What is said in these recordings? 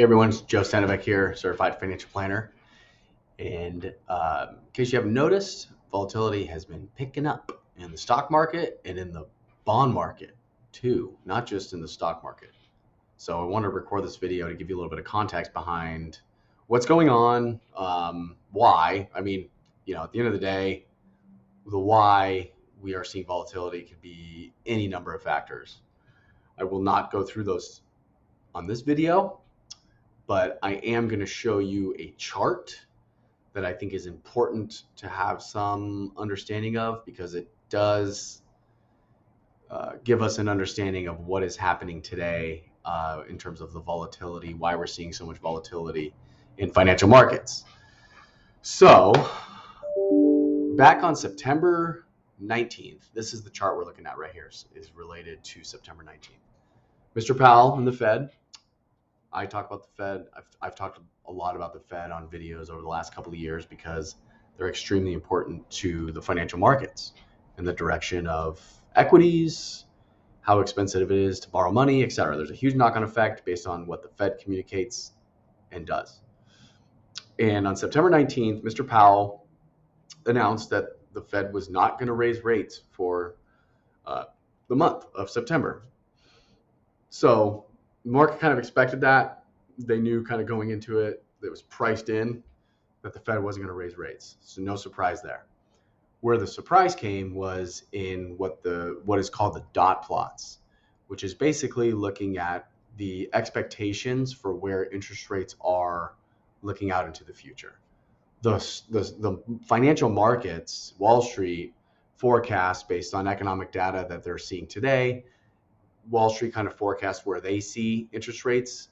Hey everyone, it's Joe Stanovic here, Certified Financial Planner. And in case you haven't noticed, volatility has been picking up in the stock market and in the bond market too, not just in the stock market. So I want to record this video to give you a little bit of context behind what's going on, why. I mean, at the end of the day, the why we are seeing volatility could be any number of factors. I will not go through those on this video, but I am going to show you a chart that I think is important to have some understanding of, because it does give us an understanding of what is happening today in terms of the volatility, why we're seeing so much volatility in financial markets. So back on September 19th, this is the chart we're looking at right here, is related to September 19th. Mr. Powell and the Fed. I talk about the Fed. I've talked a lot about the Fed on videos over the last couple of years because they're extremely important to the financial markets in the direction of equities, how expensive it is to borrow money, etc. There's a huge knock-on effect based on what the Fed communicates and does. And on September 19th, Mr. Powell announced that the Fed was not going to raise rates for the month of September. So the market kind of expected that. They knew kind of going into it, it was priced in that the Fed wasn't going to raise rates. So no surprise there. Where the surprise came was in what is called the dot plots, which is basically looking at the expectations for where interest rates are looking out into the future. The financial markets, Wall Street, forecast based on economic data that they're seeing today. Wall Street kind of forecasts where they see interest rates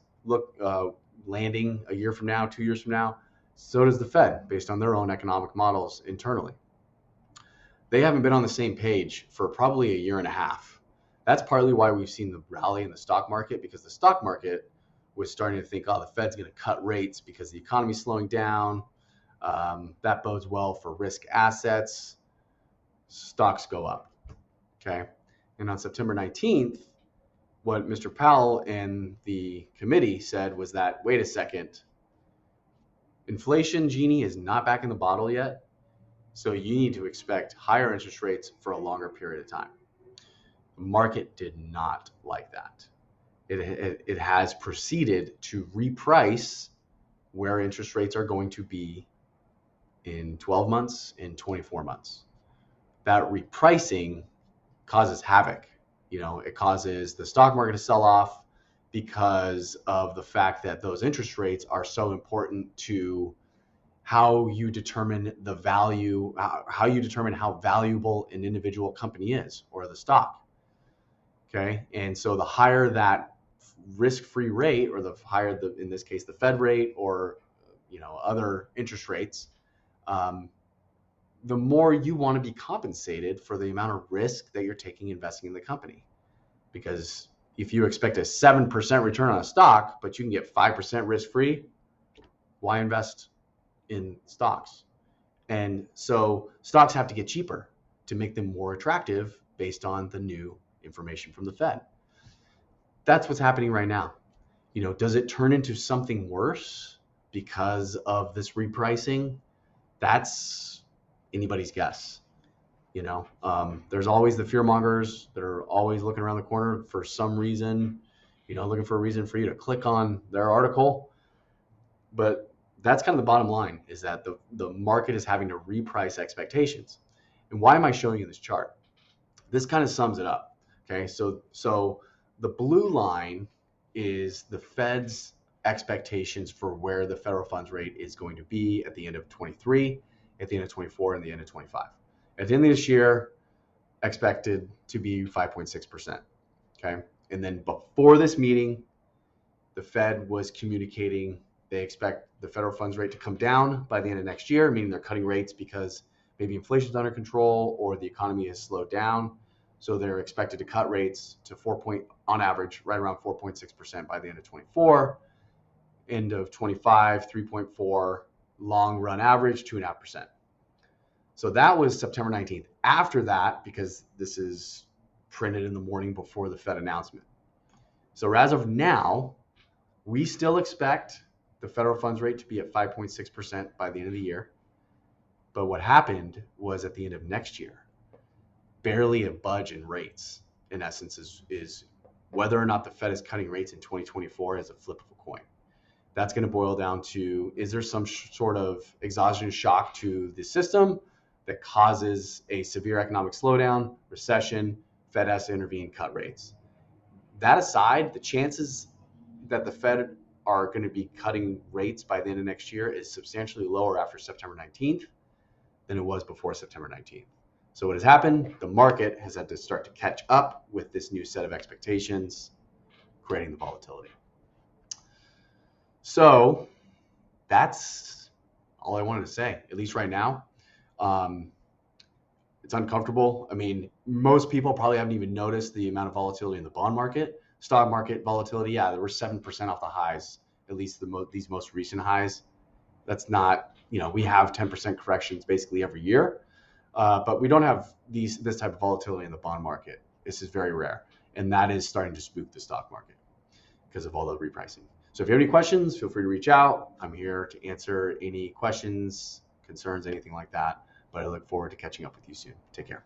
landing a year from now, 2 years from now. So does the Fed, based on their own economic models internally. They haven't been on the same page for probably a year and a half. That's partly why we've seen the rally in the stock market, because the stock market was starting to think, oh, the Fed's going to cut rates because the economy's slowing down. That bodes well for risk assets. Stocks go up. Okay. And on September 19th, what Mr. Powell and the committee said was that, wait a second, inflation genie is not back in the bottle yet, so you need to expect higher interest rates for a longer period of time. The market did not like that. It has proceeded to reprice where interest rates are going to be in 12 months, in 24 months. That repricing causes havoc. It causes the stock market to sell off because of the fact that those interest rates are so important to how you determine the value, how you determine how valuable an individual company is, or the stock. Okay. And so the higher that risk-free rate, or the higher in this case, the Fed rate, or, other interest rates, the more you want to be compensated for the amount of risk that you're taking investing in the company. Because if you expect a 7% return on a stock, but you can get 5% risk-free, why invest in stocks? And so stocks have to get cheaper to make them more attractive based on the new information from the Fed. That's what's happening right now. Does it turn into something worse because of this repricing? That's anybody's guess. There's always the fear mongers that are always looking around the corner for some reason, looking for a reason for you to click on their article. But that's kind of the bottom line, is that the market is having to reprice expectations. And why am I showing you this chart? This kind of sums it up. Okay, so the blue line is the Fed's expectations for where the federal funds rate is going to be at the end of 23, at the end of 24, and the end of 25. At the end of this year, expected to be 5.6%. Okay, and then before this meeting, the Fed was communicating they expect the federal funds rate to come down by the end of next year, meaning they're cutting rates because maybe inflation's under control or the economy has slowed down. So they're expected to cut rates to on average, right around 4.6% by the end of 24, end of 25, 3.4, long run average, 2.5%. So that was September 19th. After that, because this is printed in the morning before the Fed announcement. So as of now, We still expect the federal funds rate to be at 5.6% by the end of the year. But what happened was at the end of next year, barely a budge in rates, in essence, is whether or not the Fed is cutting rates in 2024 as a flip of a coin. That's going to boil down to, is there some sort of exogenous shock to the system that causes a severe economic slowdown, recession, Fed has to intervene, cut rates. That aside, the chances that the Fed are going to be cutting rates by the end of next year is substantially lower after September 19th than it was before September 19th. So what has happened? The market has had to start to catch up with this new set of expectations, creating the volatility. So that's all I wanted to say, at least right now. It's uncomfortable. I mean, most people probably haven't even noticed the amount of volatility in the bond market. Stock market volatility, yeah, there were 7% off the highs, at least these most recent highs. That's not, we have 10% corrections basically every year, but we don't have this type of volatility in the bond market. This is very rare, and that is starting to spook the stock market because of all the repricing. So if you have any questions, feel free to reach out. I'm here to answer any questions, concerns, anything like that. But I look forward to catching up with you soon. Take care.